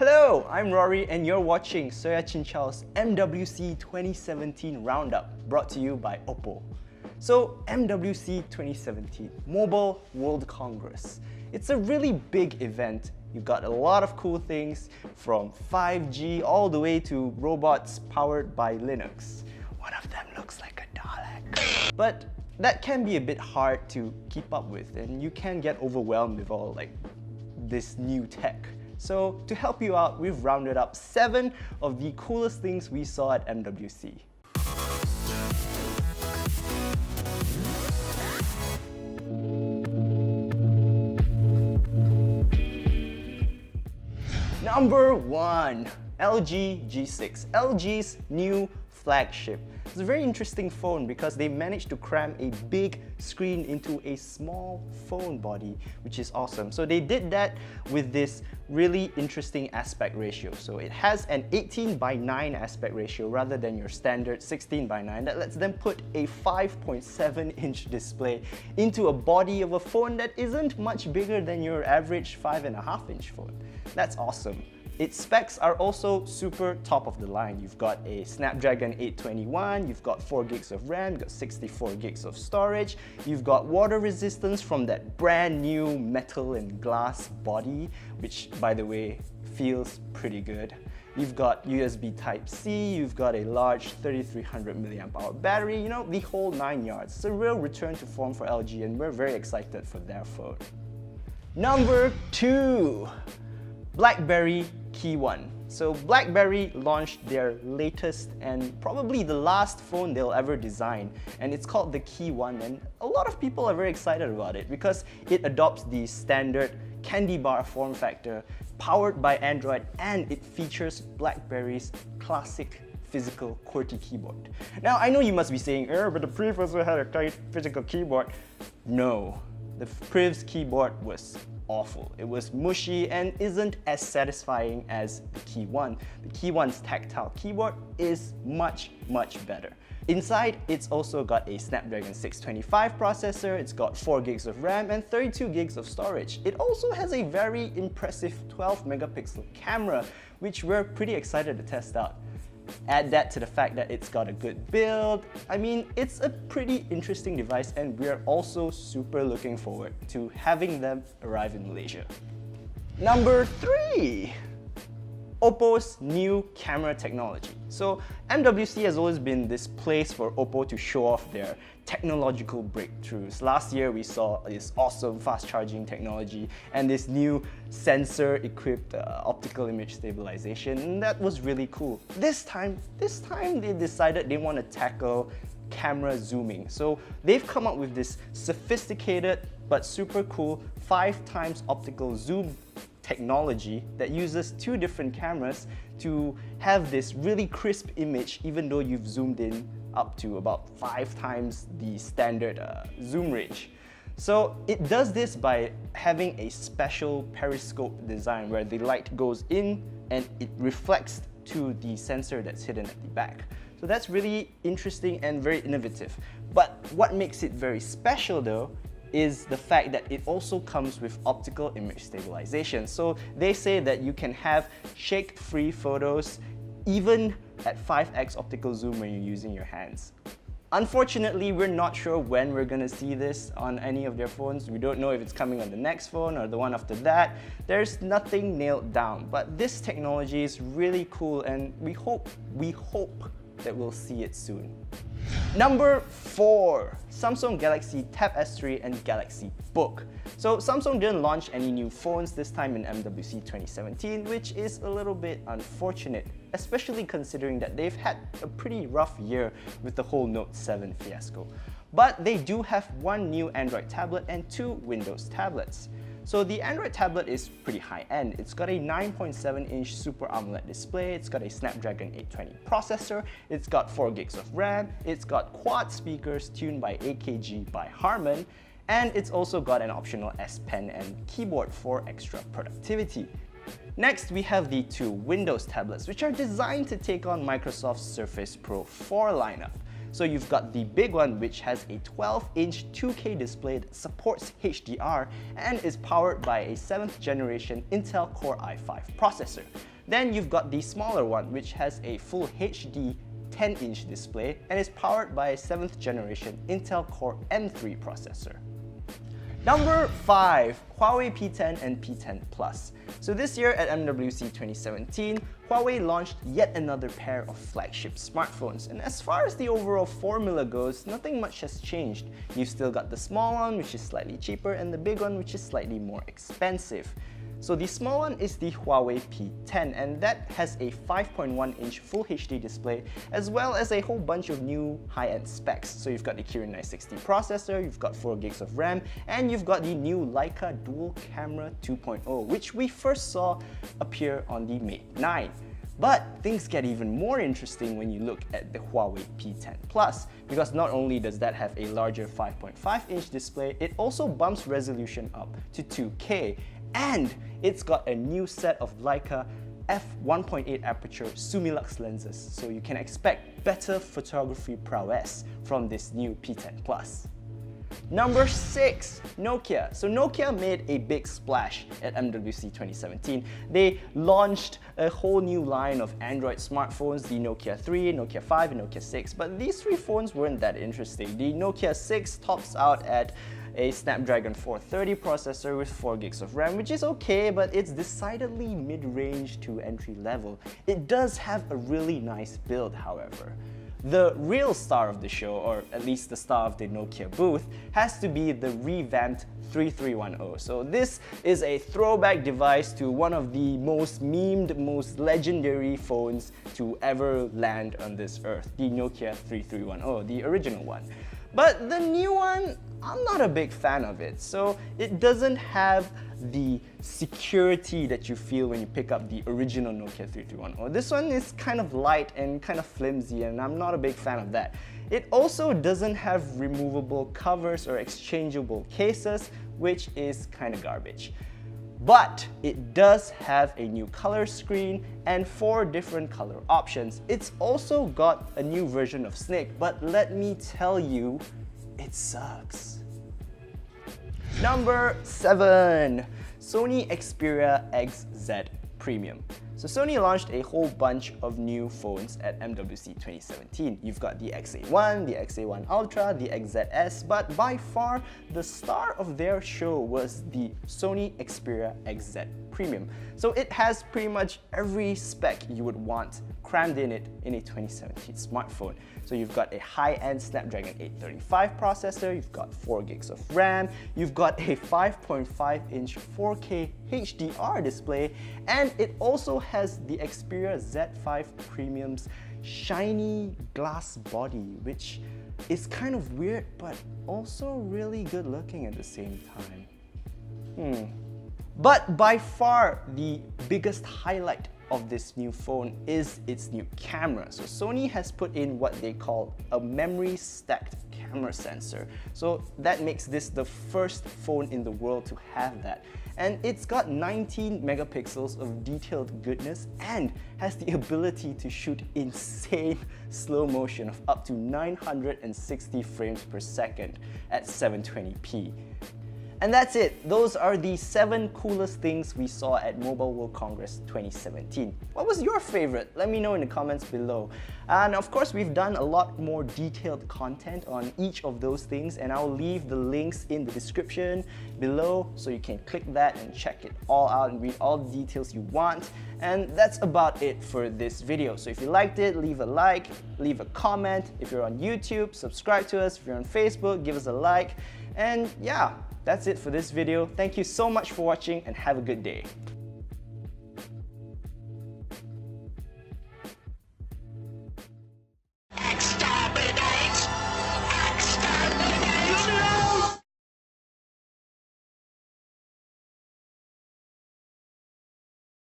Hello, I'm Rory and you're watching SoyaCincau's MWC 2017 Roundup, brought to you by OPPO. So MWC 2017, Mobile World Congress. It's a really big event. You've got a lot of cool things from 5G all the way to robots powered by Linux. One of them looks like a Dalek. But that can be a bit hard to keep up with and you can get overwhelmed with all this new tech. So to help you out, we've rounded up 7 of the coolest things we saw at MWC. Number 1, LG G6, LG's new flagship. It's a very interesting phone because they managed to cram a big screen into a small phone body, which is awesome. So they did that with this really interesting aspect ratio. So it has an 18:9 aspect ratio rather than your standard 16:9 that lets them put a 5.7-inch display into a body of a phone that isn't much bigger than your average 5.5-inch phone. That's awesome. Its specs are also super top of the line. You've got a Snapdragon 821, you've got 4 gigs of RAM, you've got 64 gigs of storage, you've got water resistance from that brand new metal and glass body, which by the way feels pretty good. You've got USB Type-C, you've got a large 3300 mAh battery, the whole 9 yards. It's a real return to form for LG and we're very excited for their phone. Number 2. BlackBerry KEYone. So BlackBerry launched their latest and probably the last phone they'll ever design, and it's called the KEYone, and a lot of people are very excited about it because it adopts the standard candy bar form factor, powered by Android, and it features BlackBerry's classic physical QWERTY keyboard. Now I know you must be saying, but the Priv also had a physical keyboard. No, the Priv's keyboard was awful. It was mushy and isn't as satisfying as the KEYone. The KEYone's tactile keyboard is much better. Inside, it's also got a Snapdragon 625 processor, it's got 4 gigs of RAM and 32 gigs of storage. It also has a very impressive 12 megapixel camera, which we're pretty excited to test out. Add that to the fact that it's got a good build. I mean, it's a pretty interesting device and we're also super looking forward to having them arrive in Malaysia. Number 3. OPPO's new camera technology. So MWC has always been this place for OPPO to show off their technological breakthroughs. Last year we saw this awesome fast charging technology and this new sensor-equipped optical image stabilization, and that was really cool. This time they decided they want to tackle camera zooming. So they've come up with this sophisticated but super cool 5x optical zoom technology that uses 2 different cameras to have this really crisp image even though you've zoomed in up to about 5 times the standard zoom range. So it does this by having a special periscope design where the light goes in and it reflects to the sensor that's hidden at the back. So that's really interesting and very innovative. But what makes it very special though is the fact that it also comes with optical image stabilization. So they say that you can have shake-free photos even at 5x optical zoom when you're using your hands. Unfortunately, we're not sure when we're gonna see this on any of their phones. We don't know if it's coming on the next phone or the one after that. There's nothing nailed down, but this technology is really cool and we hope that we'll see it soon. Number 4. Samsung Galaxy Tab S3 and Galaxy Book. So Samsung didn't launch any new phones this time in MWC 2017, which is a little bit unfortunate, especially considering that they've had a pretty rough year with the whole Note 7 fiasco. But they do have 1 new Android tablet and 2 Windows tablets. So the Android tablet is pretty high-end. It's got a 9.7-inch Super AMOLED display, it's got a Snapdragon 820 processor, it's got 4 gigs of RAM, it's got quad speakers tuned by AKG by Harman, and it's also got an optional S Pen and keyboard for extra productivity. Next, we have the 2 Windows tablets, which are designed to take on Microsoft's Surface Pro 4 lineup. So you've got the big one, which has a 12-inch 2K display that supports HDR and is powered by a 7th generation Intel Core i5 processor. Then you've got the smaller one, which has a full HD 10-inch display and is powered by a 7th generation Intel Core M3 processor. Number 5, Huawei P10 and P10 Plus. So this year at MWC 2017, Huawei launched yet another pair of flagship smartphones. And as far as the overall formula goes, nothing much has changed. You've still got the small one, which is slightly cheaper, and the big one, which is slightly more expensive. So the small one is the Huawei P10, and that has a 5.1-inch Full HD display, as well as a whole bunch of new high-end specs. So you've got the Kirin 960 processor, you've got 4 gigs of RAM, and you've got the new Leica Dual Camera 2.0, which we first saw appear on the Mate 9. But things get even more interesting when you look at the Huawei P10 Plus, because not only does that have a larger 5.5-inch display, it also bumps resolution up to 2K. And it's got a new set of Leica f1.8 aperture Sumilux lenses, so you can expect better photography prowess from this new P10 Plus. Number 6, Nokia. So Nokia made a big splash at MWC 2017. They launched a whole new line of Android smartphones, the Nokia 3, Nokia 5, and Nokia 6. But these three phones weren't that interesting. The Nokia 6 tops out at a Snapdragon 430 processor with 4 gigs of RAM, which is okay, but it's decidedly mid-range to entry level. It does have a really nice build, however. The real star of the show, or at least the star of the Nokia booth, has to be the revamped 3310. So this is a throwback device to one of the most memed, most legendary phones to ever land on this earth, the Nokia 3310, the original one. But the new one, I'm not a big fan of it. So it doesn't have the security that you feel when you pick up the original Nokia 3310. This one is kind of light and kind of flimsy, and I'm not a big fan of that. It also doesn't have removable covers or exchangeable cases, which is kind of garbage. But it does have a new color screen and 4 different color options. It's also got a new version of Snake, but let me tell you, it sucks. Number 7, Sony Xperia XZ Premium. So Sony launched a whole bunch of new phones at MWC 2017. You've got the XA1, the XA1 Ultra, the XZS, but by far the star of their show was the Sony Xperia XZ Premium. So it has pretty much every spec you would want crammed in it in a 2017 smartphone. So you've got a high-end Snapdragon 835 processor, you've got 4 gigs of RAM, you've got a 5.5-inch 4K HDR display, and it also has the Xperia Z5 Premium's shiny glass body, which is kind of weird but also really good looking at the same time. But by far the biggest highlight of this new phone is its new camera. So Sony has put in what they call a memory stacked camera sensor. So that makes this the first phone in the world to have that. And it's got 19 megapixels of detailed goodness and has the ability to shoot insane slow motion of up to 960 frames per second at 720p. And that's it. Those are the 7 coolest things we saw at Mobile World Congress 2017. What was your favorite? Let me know in the comments below. And of course, we've done a lot more detailed content on each of those things, and I'll leave the links in the description below so you can click that and check it all out and read all the details you want. And that's about it for this video. So if you liked it, leave a like, leave a comment. If you're on YouTube, subscribe to us. If you're on Facebook, give us a like. And yeah, that's it for this video. Thank you so much for watching and have a good day.